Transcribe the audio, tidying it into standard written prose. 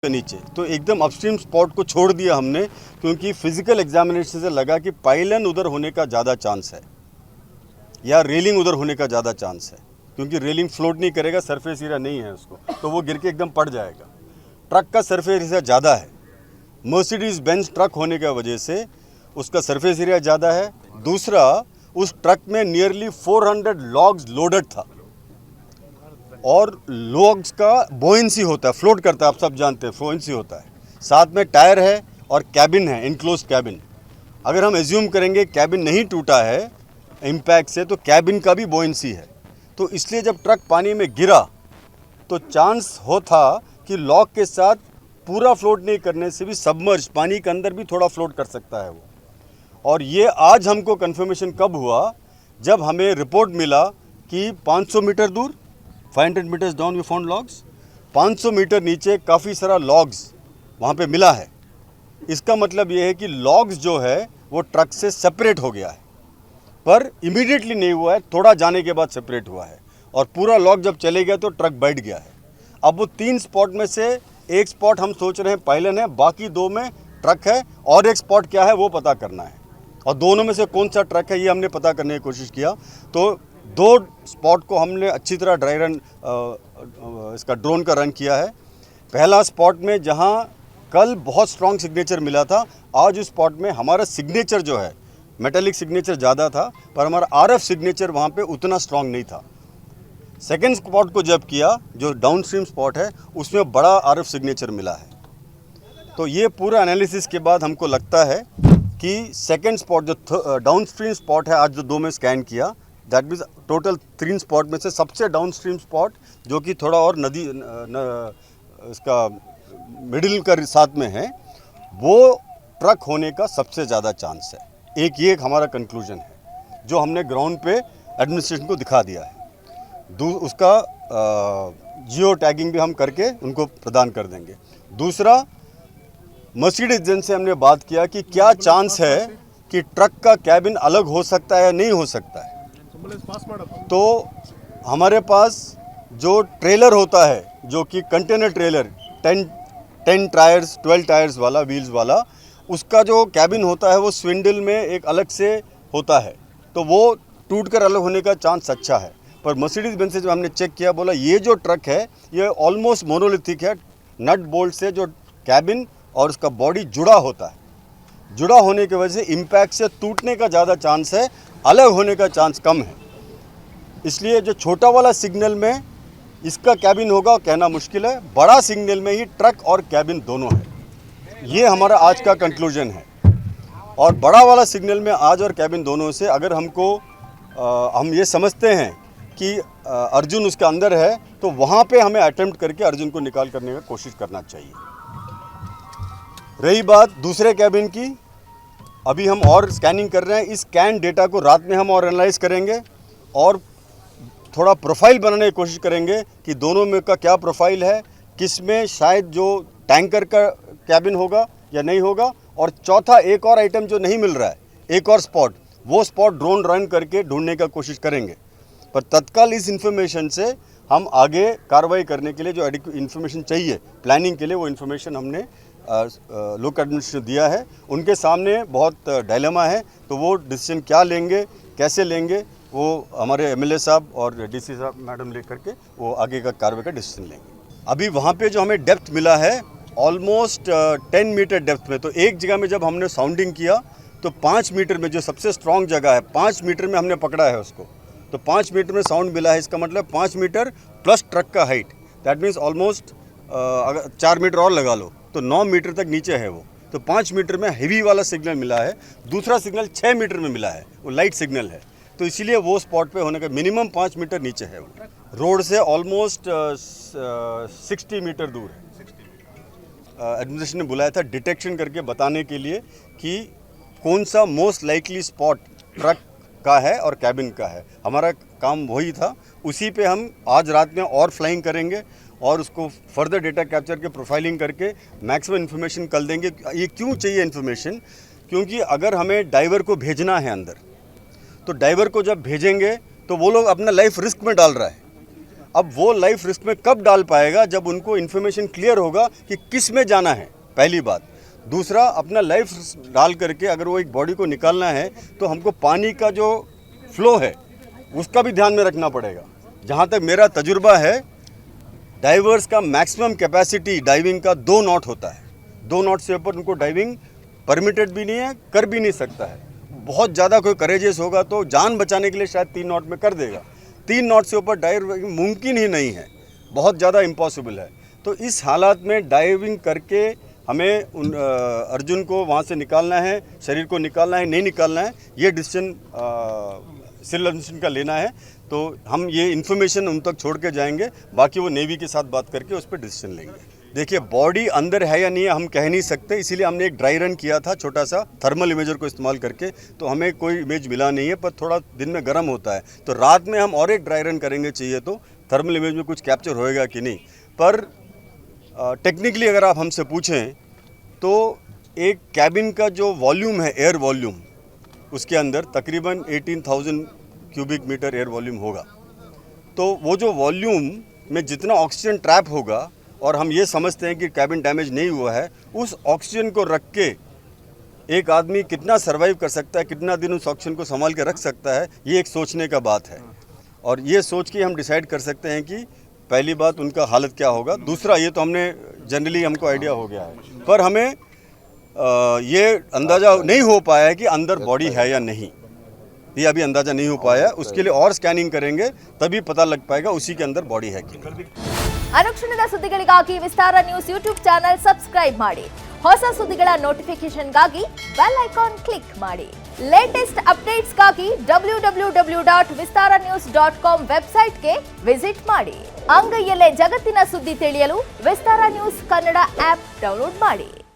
के नीचे, तो एकदम अपस्ट्रीम स्पॉट को छोड़ दिया हमने, क्योंकि फिजिकल एग्जामिनेशन से लगा कि पाइलन उधर होने का ज़्यादा चांस है या रेलिंग उधर होने का ज़्यादा चांस है, क्योंकि रेलिंग फ्लोट नहीं करेगा, सरफेस एरिया नहीं है उसको, तो वो गिर के एकदम पड़ जाएगा। ट्रक का सरफेस एरिया ज़्यादा है, मर्सिडीज बेंज ट्रक होने की वजह से उसका सरफेस एरिया ज़्यादा है। दूसरा, उस ट्रक में नियरली 400 लॉग्स लोडेड था, और लॉग्स का बोइंसी होता है, फ्लोट करता है, आप सब जानते हैं फ्लोइंसी होता है। साथ में टायर है और कैबिन है, इनक्लोज कैबिन। अगर हम एज्यूम करेंगे कैबिन नहीं टूटा है इम्पैक्ट से, तो कैबिन का भी बोइंसी है, तो इसलिए जब ट्रक पानी में गिरा तो चांस हो था कि लॉक के साथ पूरा फ्लोट नहीं करने से भी सबमर्ज पानी के अंदर भी थोड़ा फ्लोट कर सकता है वो। और ये आज हमको कन्फर्मेशन कब हुआ, जब हमें रिपोर्ट मिला कि 500 मीटर दूर, 500 metres down we found logs, 500 metre नीचे काफ़ी सारा लॉग्स वहाँ पे मिला है। इसका मतलब ये है कि लॉग्स जो है वो ट्रक से सेपरेट हो गया है, पर इमीडिएटली नहीं हुआ है, थोड़ा जाने के बाद सेपरेट हुआ है, और पूरा लॉग जब चले गया तो ट्रक बैठ गया है। अब वो 3 स्पॉट में से एक स्पॉट हम सोच रहे हैं पाइलन है, बाकी 2 में ट्रक है, और एक स्पॉट क्या है वो पता करना है, और दोनों में से कौन सा ट्रक है ये हमने पता करने की कोशिश किया। तो 2 स्पॉट को हमने अच्छी तरह ड्राई रन इसका ड्रोन का रन किया है। पहला स्पॉट में जहां कल बहुत स्ट्रॉन्ग सिग्नेचर मिला था, आज उस स्पॉट में हमारा सिग्नेचर जो है मेटेलिक सिग्नेचर ज़्यादा था, पर हमारा आरएफ सिग्नेचर वहाँ पे उतना स्ट्रॉन्ग नहीं था। सेकेंड स्पॉट को जब किया, जो डाउन स्ट्रीम स्पॉट है, उसमें बड़ा आरएफ सिग्नेचर मिला है। तो ये पूरा एनालिसिस के बाद हमको लगता है कि सेकेंड स्पॉट जो डाउन स्ट्रीम स्पॉट है, आज जो 2 में स्कैन किया, दैट मीन्स टोटल 3 स्पॉट में से सबसे डाउन स्ट्रीम स्पॉट, जो कि थोड़ा और नदी इसका मिडिल का साथ में है, वो ट्रक होने का सबसे ज़्यादा चांस है। एक हमारा कंक्लूजन है जो हमने ग्राउंड पे एडमिनिस्ट्रेशन को दिखा दिया है। उसका जियो टैगिंग भी हम करके उनको प्रदान कर देंगे। दूसरा, मर्सिडीज बेंज से हमने बात किया कि क्या चांस है कि ट्रक का कैबिन अलग हो सकता है या नहीं हो सकता है। तो हमारे पास जो ट्रेलर होता है, जो कि कंटेनर ट्रेलर 10 टायर्स 12 टायर्स वाला, व्हील्स वाला, उसका जो कैबिन होता है वो स्विंडल में एक अलग से होता है, तो वो टूटकर अलग होने का चांस अच्छा है। पर मर्सिडीज बेंज से जो हमने चेक किया, बोला ये जो ट्रक है ये ऑलमोस्ट मोनोलिथिक है, नट बोल्ट से जो कैबिन और उसका बॉडी जुड़ा होता है। जुड़ा होने की वजह से इम्पैक्ट से टूटने का ज़्यादा चांस है, अलग होने का चांस कम है। इसलिए जो छोटा वाला सिग्नल में इसका कैबिन होगा कहना मुश्किल है, बड़ा सिग्नल में ही ट्रक और कैबिन दोनों है। ये हमारा आज का कंक्लूजन है। और बड़ा वाला सिग्नल में आज और कैबिन दोनों से अगर हमको हम ये समझते हैं कि अर्जुन उसके अंदर है, तो वहाँ पे हमें अटेम्प्ट करके अर्जुन को निकाल करने की कोशिश करना चाहिए। रही बात दूसरे कैबिन की, अभी हम और स्कैनिंग कर रहे हैं। इस स्कैन डेटा को रात में हम और एनालाइज करेंगे और थोड़ा प्रोफाइल बनाने की कोशिश करेंगे कि दोनों में का क्या प्रोफाइल है, किसमें शायद जो टैंकर का कैबिन होगा या नहीं होगा। और चौथा, एक और आइटम जो नहीं मिल रहा है, एक और स्पॉट, वो स्पॉट ड्रोन रन करके ढूंढने का कोशिश करेंगे। पर तत्काल इस इन्फॉर्मेशन से हम आगे कार्रवाई करने के लिए जो इन्फॉर्मेशन चाहिए प्लानिंग के लिए, वो इन्फॉर्मेशन हमने लोकल एडमिनिस्ट्रेशन दिया है। उनके सामने बहुत डायलेमा है, तो वो डिसीजन क्या लेंगे, कैसे लेंगे, वो हमारे एमएलए साहब और डीसी साहब मैडम लेकर के वो आगे का कार्रवाई का डिसीजन लेंगे। अभी वहाँ पे जो हमें डेप्थ मिला है ऑलमोस्ट 10 मीटर डेप्थ में, तो एक जगह में जब हमने साउंडिंग किया तो 5 मीटर में, जो सबसे स्ट्रॉन्ग जगह है, 5 मीटर में हमने पकड़ा है उसको, तो 5 मीटर में साउंड मिला है। इसका मतलब 5 मीटर प्लस ट्रक का हाइट, दैट मीन्स ऑलमोस्ट अगर 4 मीटर और लगा लो तो 9 मीटर तक नीचे है वो। तो 5 मीटर में हेवी वाला सिग्नल मिला है। दूसरा सिग्नल 6 मीटर में मिला है, वो लाइट सिग्नल है, तो इसीलिए वो स्पॉट पे होने का मिनिमम 5 मीटर नीचे है वो। रोड से ऑलमोस्ट 60 मीटर दूर है। एडमिनिस्ट्रेशन ने बुलाया था डिटेक्शन करके बताने के लिए कि कौन सा मोस्ट लाइकली स्पॉट ट्रक का है और कैबिन का है। हमारा काम वही था, उसी पे हम आज रात में और फ्लाइंग करेंगे और उसको फर्दर डेटा कैप्चर के प्रोफाइलिंग करके मैक्सिमम इन्फॉर्मेशन कल देंगे। ये क्यों चाहिए इन्फॉर्मेशन, क्योंकि अगर हमें डाइवर को भेजना है अंदर, तो डाइवर को जब भेजेंगे तो वो लोग अपना लाइफ रिस्क में डाल रहा है। अब वो लाइफ रिस्क में कब डाल पाएगा? जब उनको इन्फॉर्मेशन क्लियर होगा कि किस में जाना है, पहली बात। दूसरा, अपना लाइफ डाल करके अगर वो एक बॉडी को निकालना है तो हमको पानी का जो फ्लो है उसका भी ध्यान में रखना पड़ेगा। जहाँ तक मेरा तजुर्बा है, डाइवर्स का मैक्सिमम कैपेसिटी डाइविंग का 2 नॉट होता है। 2 नॉट से ऊपर उनको डाइविंग परमिटेड भी नहीं है, कर भी नहीं सकता है। बहुत ज़्यादा कोई करेजियस होगा तो जान बचाने के लिए शायद 3 नॉट में कर देगा। 3 नॉट से ऊपर डाइविंग मुमकिन ही नहीं है, बहुत ज़्यादा इम्पॉसिबल है। तो इस हालात में डाइविंग करके हमें अर्जुन को वहाँ से निकालना है, शरीर को निकालना है, नहीं निकालना है, ये डिसीजन सिविल एविएशन का लेना है। तो हम ये इन्फॉर्मेशन उन तक छोड़ के जाएंगे, बाकी वो नेवी के साथ बात करके उस पर डिसीजन लेंगे। देखिए, बॉडी अंदर है या नहीं है हम कह नहीं सकते, इसीलिए हमने एक ड्राई रन किया था छोटा सा थर्मल इमेजर को इस्तेमाल करके, तो हमें कोई इमेज मिला नहीं है। पर थोड़ा दिन में गर्म होता है तो रात में हम और एक ड्राई रन करेंगे, चाहिए तो थर्मल इमेज में कुछ कैप्चर होएगा कि नहीं। पर टेक्निकली अगर आप हमसे पूछें तो एक कैबिन का जो वॉल्यूम है, एयर वॉल्यूम, उसके अंदर तकरीबन 18,000 क्यूबिक मीटर एयर वॉल्यूम होगा। तो वो जो वॉल्यूम में जितना ऑक्सीजन ट्रैप होगा, और हम ये समझते हैं कि कैबिन डैमेज नहीं हुआ है, उस ऑक्सीजन को रख के एक आदमी कितना सर्वाइव कर सकता है, कितना दिन उस ऑक्सीजन को संभाल के रख सकता है, ये एक सोचने का बात है। और ये सोच के हम डिसाइड कर सकते हैं कि पहली बात उनका हालत क्या होगा। दूसरा, ये तो हमने जनरली हमको आइडिया हो गया है, पर हमें ये अंदाज़ा नहीं हो पाया है कि अंदर बॉडी है या नहीं। ये अभी अंदाज़ा नहीं हो पाया है, उसके लिए और स्कैनिंग करेंगे तभी पता लग पाएगा उसी के अंदर बॉडी है कि नहीं। ಅನುಕ್ಷಣದ ಸುದ್ದಿಗಳಿಗಾಗಿ ವಿಸ್ತಾರ ನ್ಯೂಸ್ ಯೂಟ್ಯೂಬ್ ಚಾನೆಲ್ ಸಬ್ಸ್ಕ್ರೈಬ್ ಮಾಡಿ. ಹೊಸ ಸುದ್ದಿಗಳ ನೋಟಿಫಿಕೇಶನ್ಗಾಗಿ ಬೆಲ್ ಐಕಾನ್ ಕ್ಲಿಕ್ ಮಾಡಿ. ಲೇಟೆಸ್ಟ್ ಅಪ್ಡೇಟ್ಸ್ಗಾಗಿ www.vistaranews.com ವೆಬ್ಸೈಟ್ಗೆ ವಿಸಿಟ್ ಮಾಡಿ. ಅಂಗೈಯಲ್ಲೇ ಜಗತ್ತಿನ ಸುದ್ದಿ ತಿಳಿಯಲು ವಿಸ್ತಾರ ನ್ಯೂಸ್ ಕನ್ನಡ ಆಪ್ ಡೌನ್ಲೋಡ್ ಮಾಡಿ.